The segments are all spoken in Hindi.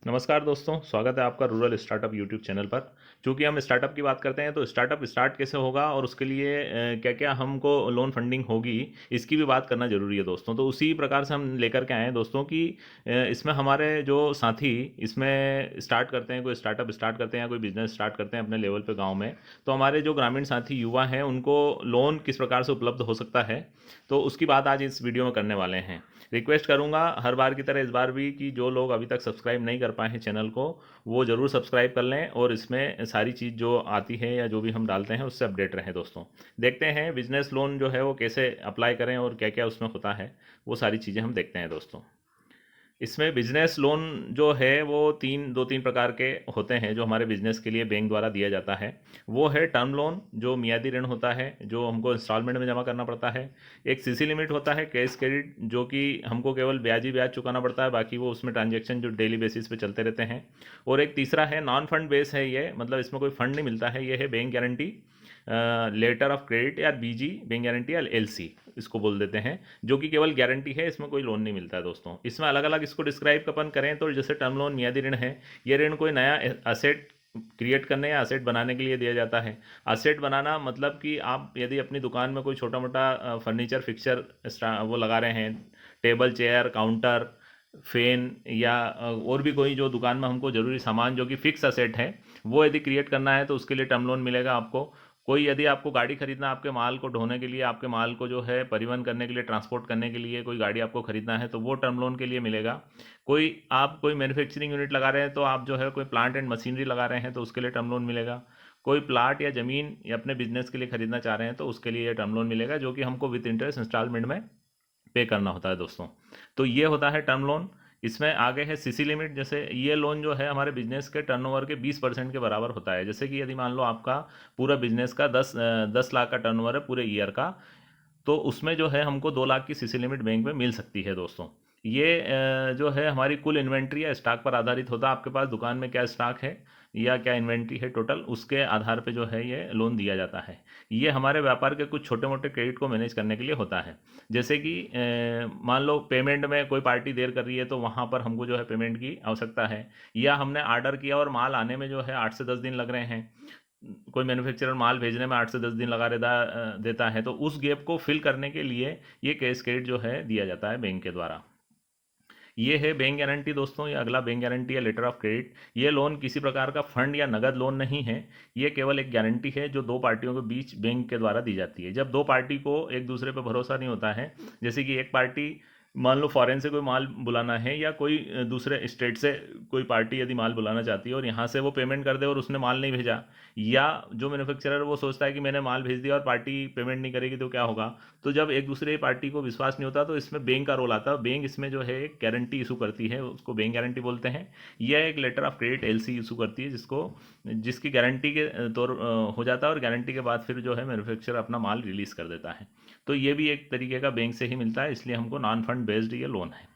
नमस्कार दोस्तों, स्वागत है आपका रूरल स्टार्टअप यूट्यूब चैनल पर। चूँकि हम स्टार्टअप की बात करते हैं तो स्टार्टअप स्टार्ट कैसे होगा और उसके लिए क्या-क्या हमको लोन फंडिंग होगी, इसकी भी बात करना ज़रूरी है दोस्तों। तो उसी प्रकार से हम लेकर के आए हैं दोस्तों कि इसमें हमारे जो साथी इसमें स्टार्ट करते हैं, कोई स्टार्टअप स्टार्ट करते हैं या कोई बिज़नेस स्टार्ट करते हैं अपने लेवल पे गाँव में, तो हमारे जो ग्रामीण साथी युवा हैं उनको लोन किस प्रकार से उपलब्ध हो सकता है, तो उसकी बात आज इस वीडियो में करने वाले हैं। रिक्वेस्ट करूँगा हर बार की तरह इस बार भी कि जो लोग अभी तक सब्सक्राइब नहीं कर पाए हैं चैनल को, वो ज़रूर सब्सक्राइब कर लें और इसमें सारी चीज़ जो आती है या जो भी हम डालते हैं उससे अपडेट रहें दोस्तों। देखते हैं बिज़नेस लोन जो है वो कैसे अप्लाई करें और क्या-क्या उसमें होता है, वो सारी चीज़ें हम देखते हैं दोस्तों। इसमें बिज़नेस लोन जो है वो 2-3 प्रकार के होते हैं जो हमारे बिज़नेस के लिए बैंक द्वारा दिया जाता है। वो है टर्म लोन जो मियादी ऋण होता है, जो हमको इंस्टॉलमेंट में जमा करना पड़ता है। एक सीसी लिमिट होता है कैश क्रेडिट जो कि हमको केवल ब्याज ही ब्याज चुकाना पड़ता है, बाकी वो उसमें ट्रांजैक्शन जो डेली बेसिस पे चलते रहते हैं। और एक तीसरा है नॉन फंड बेस है ये, मतलब इसमें कोई फंड नहीं मिलता है, ये है bank guarantee letter of credit या बीजी बैंक गारंटी या एलसी इसको बोल देते हैं, जो कि केवल गारंटी है, इसमें कोई लोन नहीं मिलता है दोस्तों। इसमें अलग अलग इसको डिस्क्राइब अपन करें तो जैसे टर्म लोन मियादी ऋण है, ये ऋण कोई नया असेट क्रिएट करने या असेट बनाने के लिए दिया जाता है। असेट बनाना मतलब कि आप यदि अपनी दुकान में कोई छोटा मोटा फर्नीचर फिक्सचर वो लगा रहे हैं, टेबल चेयर काउंटर फैन या और भी कोई जो दुकान में हमको ज़रूरी सामान जो कि फिक्स असेट है, वो यदि क्रिएट करना है तो उसके लिए टर्म लोन मिलेगा आपको। कोई यदि आपको गाड़ी खरीदना, आपके माल को ढोने के लिए, आपके माल को जो है परिवहन करने के लिए, ट्रांसपोर्ट करने के लिए कोई गाड़ी आपको खरीदना है तो वो टर्म लोन के लिए मिलेगा। कोई मैन्युफैक्चरिंग यूनिट लगा रहे हैं तो आप जो है कोई प्लांट एंड मशीनरी लगा रहे हैं तो उसके लिए टर्म लोन मिलेगा। कोई प्लाट या ज़मीन या अपने बिजनेस के लिए खरीदना चाह रहे हैं तो उसके लिए ये टर्म लोन मिलेगा, जो कि हमको विद इंटरेस्ट इंस्टॉलमेंट में पे करना होता है दोस्तों। तो ये होता है टर्म लोन। इसमें आगे है सीसी लिमिट, जैसे ये लोन जो है हमारे बिजनेस के टर्नओवर के 20% के बराबर होता है। जैसे कि यदि मान लो आपका पूरा बिजनेस का 10 लाख का टर्नओवर है पूरे ईयर का, तो उसमें जो है हमको 2 लाख की सीसी लिमिट बैंक में मिल सकती है दोस्तों। ये जो है हमारी कुल इन्वेंट्री या स्टॉक पर आधारित होता है, आपके पास दुकान में क्या स्टॉक है या क्या इन्वेंट्री है टोटल, उसके आधार पे जो है ये लोन दिया जाता है। ये हमारे व्यापार के कुछ छोटे मोटे क्रेडिट को मैनेज करने के लिए होता है। जैसे कि मान लो पेमेंट में कोई पार्टी देर कर रही है तो वहाँ पर हमको जो है पेमेंट की आवश्यकता है, या हमने ऑर्डर किया और माल आने में जो है 8 से 10 दिन लग रहे हैं, कोई मैन्युफैक्चरर माल भेजने में 8 से 10 दिन देता है, तो उस गैप को फिल करने के लिए ये कैश क्रेडिट जो है दिया जाता है बैंक के द्वारा। ये है बैंक गारंटी दोस्तों। ये अगला बैंक गारंटी या लेटर ऑफ क्रेडिट। ये लोन किसी प्रकार का फंड या नगद लोन नहीं है, ये केवल एक गारंटी है जो दो पार्टियों के बीच बैंक के द्वारा दी जाती है। जब दो पार्टी को एक दूसरे पर भरोसा नहीं होता है, जैसे कि एक पार्टी मान लो फॉरेन से कोई माल बुलाना है या कोई दूसरे स्टेट से कोई पार्टी यदि माल बुलाना चाहती है और यहाँ से वो पेमेंट कर दे और उसने माल नहीं भेजा, या जो मैन्युफैक्चरर वो सोचता है कि मैंने माल भेज दिया और पार्टी पेमेंट नहीं करेगी तो क्या होगा। तो जब एक दूसरे पार्टी को विश्वास नहीं होता तो इसमें बैंक का रोल आता है। बैंक इसमें जो है एक गारंटी इशू करती है, उसको बैंक गारंटी बोलते हैं। यह एक letter of credit LC issue करती है, जिसकी गारंटी के तौर हो जाता है, और गारंटी के बाद फिर जो है मैन्युफैक्चरर अपना माल रिलीज़ कर देता है। तो ये भी एक तरीके का बैंक से ही मिलता है, इसलिए हमको नॉन फंड बेस्ड ये लोन है।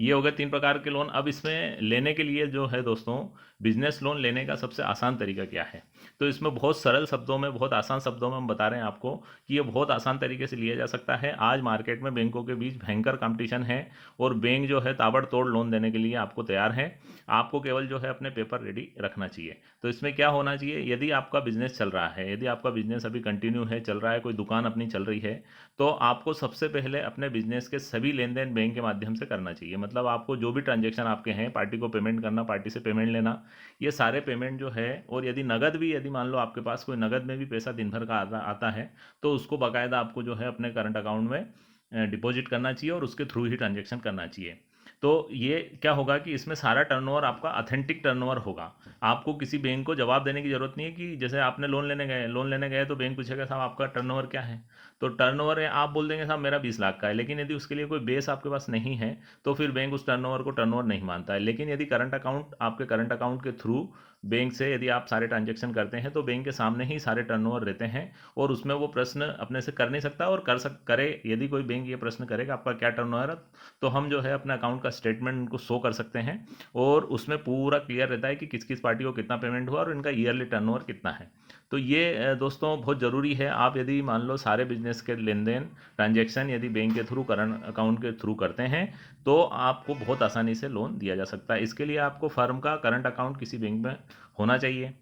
ये हो गए 3 प्रकार के लोन। अब इसमें लेने के लिए जो है दोस्तों, बिजनेस लोन लेने का सबसे आसान तरीका क्या है, तो इसमें बहुत सरल शब्दों में, बहुत आसान शब्दों में हम बता रहे हैं आपको कि ये बहुत आसान तरीके से लिया जा सकता है। आज मार्केट में बैंकों के बीच भयंकर कंपटीशन है और बैंक जो है ताबड़तोड़ लोन देने के लिए आपको तैयार है। आपको केवल जो है अपने पेपर रेडी रखना चाहिए। तो इसमें क्या होना चाहिए, यदि आपका बिजनेस चल रहा है, यदि आपका बिजनेस अभी कंटिन्यू है, चल रहा है, कोई दुकान अपनी चल रही है, तो आपको सबसे पहले अपने बिजनेस के सभी लेन देन बैंक के माध्यम से करना चाहिए। मतलब आपको जो भी ट्रांजैक्शन आपके हैं, पार्टी को पेमेंट करना, पार्टी से पेमेंट लेना, ये सारे पेमेंट जो है, और यदि नगद भी, यदि मान लो आपके पास कोई नगद में भी पैसा दिन भर का आता है, तो उसको बाकायदा आपको जो है अपने करंट अकाउंट में डिपॉजिट करना चाहिए और उसके थ्रू ही ट्रांजैक्शन करना चाहिए। तो ये क्या होगा कि इसमें सारा टर्नओवर आपका ऑथेंटिक टर्नओवर होगा। आपको किसी बैंक को जवाब देने की ज़रूरत नहीं है कि जैसे आपने लोन लेने गए तो बैंक पूछेगा साहब आपका टर्नओवर क्या है, तो टर्नओवर है, आप बोल देंगे साहब मेरा 20 लाख का है, लेकिन यदि उसके लिए कोई बेस आपके पास नहीं है तो फिर बैंक उस टर्नओवर को टर्नओवर नहीं मानता है। लेकिन यदि करंट अकाउंट, आपके करंट अकाउंट के थ्रू बैंक से यदि आप सारे ट्रांजेक्शन करते हैं तो बैंक के सामने ही सारे टर्नओवर रहते हैं, और उसमें वो प्रश्न अपने से कर नहीं सकता, और करे यदि कोई बैंक ये प्रश्न करेगा आपका क्या टर्नओवर है, तो हम जो है अपने अकाउंट का स्टेटमेंट उनको शो कर सकते हैं, और उसमें पूरा क्लियर रहता है कि किस किस पार्टी को कितना पेमेंट हुआ और इनका ईयरली टर्नओवर कितना है। तो ये दोस्तों बहुत ज़रूरी है। आप यदि मान लो सारे बिजनेस बिजनेस के लेन देन ट्रांजैक्शन यदि बैंक के थ्रू, करंट अकाउंट के थ्रू करते हैं तो आपको बहुत आसानी से लोन दिया जा सकता है। इसके लिए आपको फर्म का करंट अकाउंट किसी बैंक में होना चाहिए,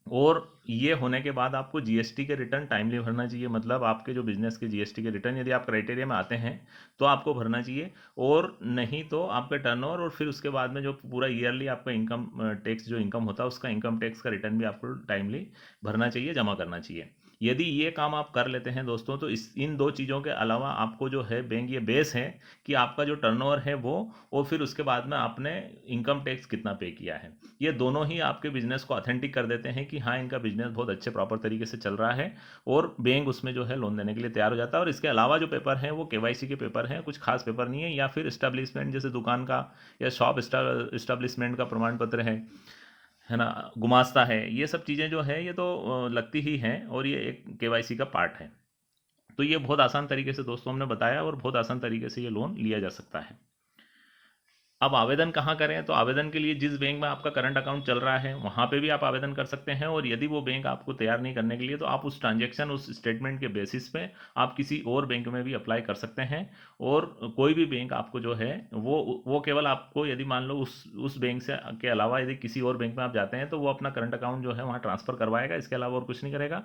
और ये होने के बाद आपको जीएसटी के रिटर्न टाइमली भरना चाहिए। मतलब आपके जो बिजनेस के जीएसटी के रिटर्न यदि आप क्राइटेरिया में आते हैं तो आपको भरना चाहिए, और नहीं तो आपका टर्नओवर और फिर उसके बाद में जो पूरा ईयरली आपका इनकम टैक्स जो इनकम होता है उसका इनकम टैक्स का रिटर्न भी आपको टाइमली भरना चाहिए, जमा करना चाहिए। यदि ये काम आप कर लेते हैं दोस्तों, तो इस इन दो चीज़ों के अलावा आपको जो है बैंक ये बेस है कि आपका जो टर्नओवर है वो, और फिर उसके बाद में आपने इनकम टैक्स कितना पे किया है, ये दोनों ही आपके बिजनेस को ऑथेंटिक कर देते हैं कि हाँ इनका बिजनेस बहुत अच्छे प्रॉपर तरीके से चल रहा है, और बैंक उसमें जो है लोन देने के लिए तैयार हो जाता है। और इसके अलावा जो पेपर हैं वो केवाईसी के पेपर हैं, कुछ खास पेपर नहीं है, या फिर इस्टेब्लिशमेंट जैसे दुकान का या शॉप इस्टेब्लिशमेंट का प्रमाण पत्र है ना, गुमास्ता है, ये सब चीज़ें जो है ये तो लगती ही हैं, और ये एक केवाईसी का पार्ट है। तो ये बहुत आसान तरीके से दोस्तों हमने बताया, और बहुत आसान तरीके से ये लोन लिया जा सकता है। अब आवेदन कहाँ करें? तो आवेदन के लिए जिस बैंक में आपका करंट अकाउंट चल रहा है वहाँ पे भी आप आवेदन कर सकते हैं, और यदि वो बैंक आपको तैयार नहीं करने के लिए, तो आप उस ट्रांजैक्शन, उस स्टेटमेंट के बेसिस पे आप किसी और बैंक में भी अप्लाई कर सकते हैं। और कोई भी बैंक आपको जो है वो केवल आपको, यदि मान लो उस बैंक से के अलावा यदि किसी और बैंक में आप जाते हैं तो वो अपना करंट अकाउंट जो है वहाँ ट्रांसफ़र करवाएगा, इसके अलावा और कुछ नहीं करेगा,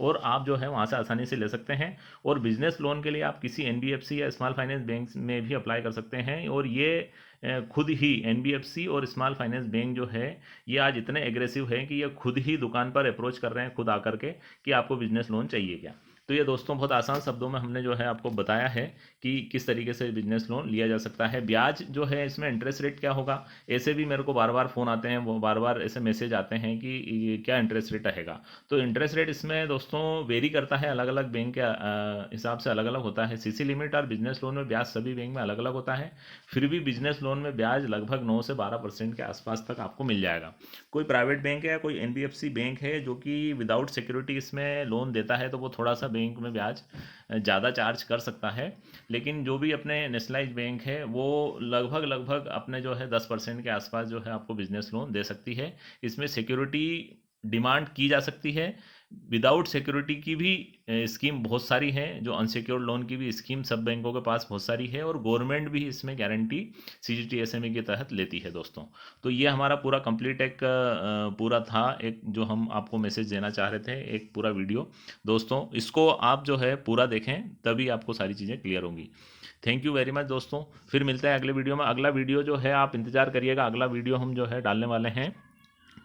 और आप जो है वहाँ से आसानी से ले सकते हैं। और बिजनेस लोन के लिए आप किसी एनबीएफसी या स्मॉल फाइनेंस बैंक में भी अप्लाई कर सकते हैं, और ये खुद ही एनबीएफसी और स्मॉल फाइनेंस बैंक जो है ये आज इतने एग्रेसिव है कि ये खुद ही दुकान पर अप्रोच कर रहे हैं खुद आकर के कि आपको बिजनेस लोन चाहिए क्या। तो ये दोस्तों बहुत आसान शब्दों में हमने जो है आपको बताया है कि किस तरीके से बिजनेस लोन लिया जा सकता है। ब्याज जो है इसमें इंटरेस्ट रेट क्या होगा, ऐसे भी मेरे को बार बार फ़ोन आते हैं, वो बार बार ऐसे मैसेज आते हैं कि ये क्या इंटरेस्ट रेट रहेगा। तो इंटरेस्ट रेट इसमें दोस्तों वेरी करता है, अलग अलग बैंक के हिसाब से अलग अलग होता है। सीसी लिमिट और बिजनेस लोन में ब्याज सभी बैंक में अलग अलग होता है, फिर भी बिजनेस लोन में ब्याज लगभग 9 से 12% के आसपास तक आपको मिल जाएगा। कोई प्राइवेट बैंक है या कोई एनबीएफसी बैंक है जो कि विदाउट सिक्योरिटी इसमें लोन देता है, तो वो थोड़ा सा बैंक में ब्याज ज़्यादा चार्ज कर सकता है। लेकिन जो भी अपने नेशनलाइज बैंक है वो लगभग लगभग अपने जो है 10% के आसपास जो है आपको बिजनेस लोन दे सकती है। इसमें सिक्योरिटी डिमांड की जा सकती है, विदाउट सिक्योरिटी की भी स्कीम बहुत सारी हैं, जो अनसिक्योर्ड लोन की भी स्कीम सब बैंकों के पास बहुत सारी है, और गवर्नमेंट भी इसमें गारंटी सीजीटीएसएमए के तहत लेती है दोस्तों। तो ये हमारा पूरा कंप्लीट एक पूरा था, एक जो हम आपको मैसेज देना चाह रहे थे, एक पूरा वीडियो दोस्तों। इसको आप जो है पूरा देखें तभी आपको सारी चीज़ें क्लियर होंगी। थैंक यू वेरी मच दोस्तों, फिर मिलते हैं अगले वीडियो में। अगला वीडियो जो है आप इंतज़ार करिएगा, अगला वीडियो हम जो है डालने वाले हैं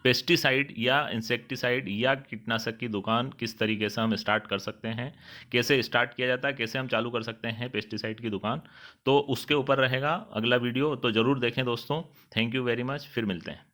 पेस्टिसाइड या इंसेक्टिसाइड या कीटनाशक की दुकान किस तरीके से हम स्टार्ट कर सकते हैं, कैसे स्टार्ट किया जाता है, कैसे हम चालू कर सकते हैं पेस्टिसाइड की दुकान, तो उसके ऊपर रहेगा अगला वीडियो। तो ज़रूर देखें दोस्तों। थैंक यू वेरी मच, फिर मिलते हैं।